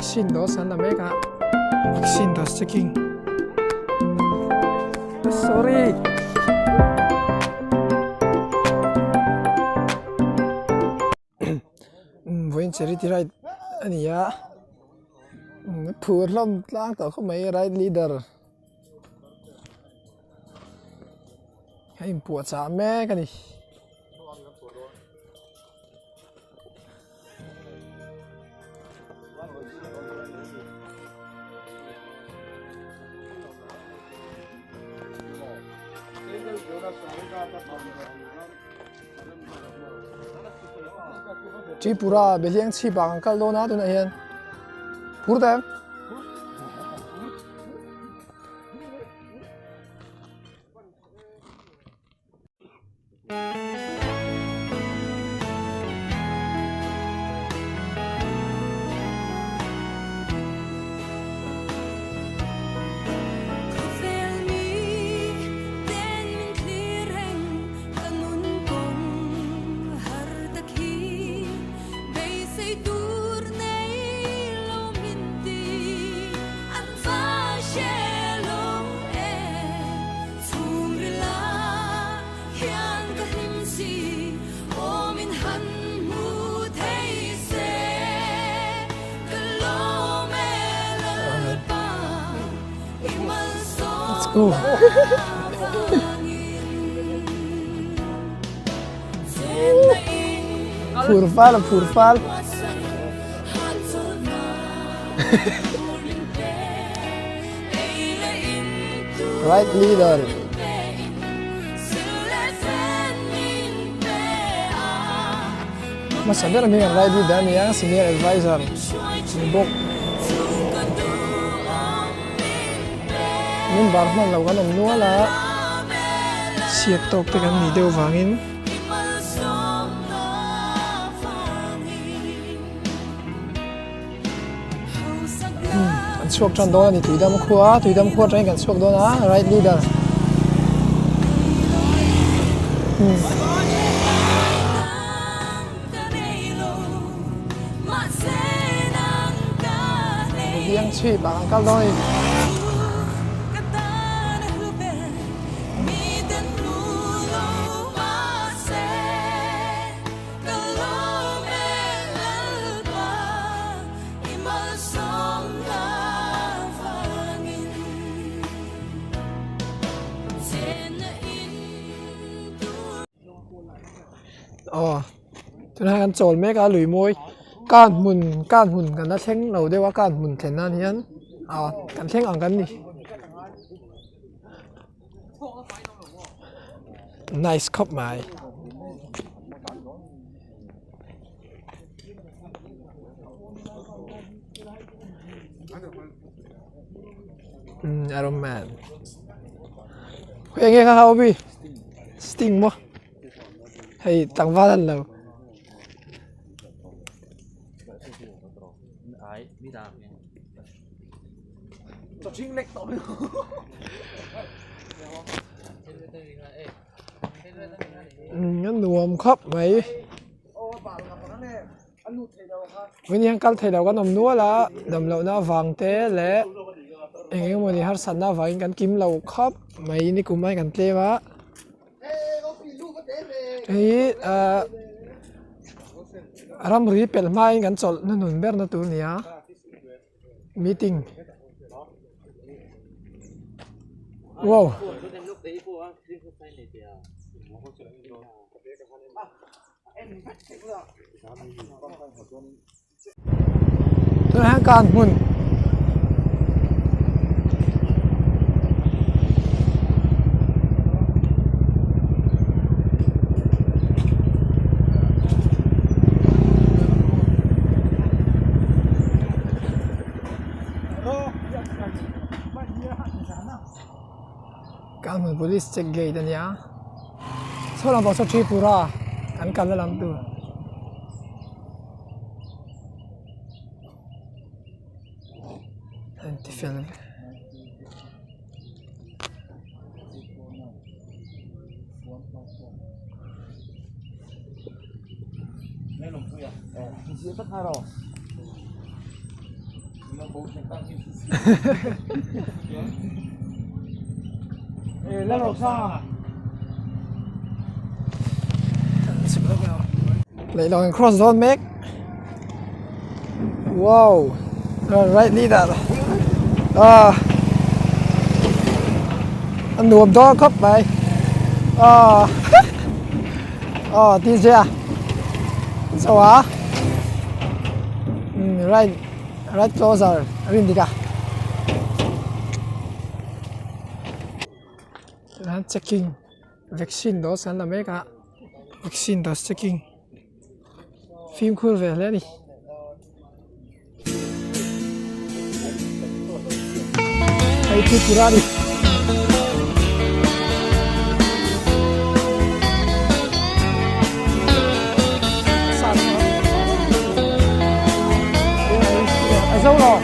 vaccine dose na mega vaccine dose checking. Sorry. Voin charity right ania. Phur lom tlang to kho mai right leader. Hay pua cha me ka ni. Tripura beliang chi bang kal do na tu na hian pur dam Oh. Purfal. Right leader. Mas ada orang yang right leader ni yang senior advisor. Sibuk. Min barman law kan omnu ala siat tok te kan ni deu wangin an suak tran do ni tuidam khua train kan suak do na right leader yang chui bang kal do niทุนกันโจลเมกาหลุยมวยการหมุนกันนะเช่งเราได้ว่าการหมุนเท่นนั้นยันกันเช่งอ่างกันนี่ nice ครบหมายอารมณ์แมนเฮ้ยยังไงครับพี่สติงมั้งให้ตั้งว่าทันเราจะชิงเล็กต่อไปงั้นรวมครับไหมวันนี้การเทเราก็นำนัวละนำเราหน้าฟังเตะและเองวันนี้ฮาร์สันหน้าฟังกันกิมเราครับไหมนี่กูไม่กันเตะวะเฮ้ยรำรีเป็นไม่กันจดนั่นหนุนเบอร์นั่นตัวนี้มีติ้งว้าวตัวนี้การหมุนการหมุน police check gate อันนี้ส่วนเราบอกทริปุระอันกันแล้วลำตัวอันที่ฟิลไม่ลงคุยอ่ะที่เสียสักห้ารอ แล้วเราซ่าเลยลอง cross don't make wow right leader อันหนวมดอเข้าไปดีเจสวะright closer รินดีกะแล้ว checking vaccine dose นั่นละเมกะ vaccine dose checking ฟิล์มคูลเวลเลยนี่ไอ้ที่ปุระดิสั่นไอ้เจ้าหรอ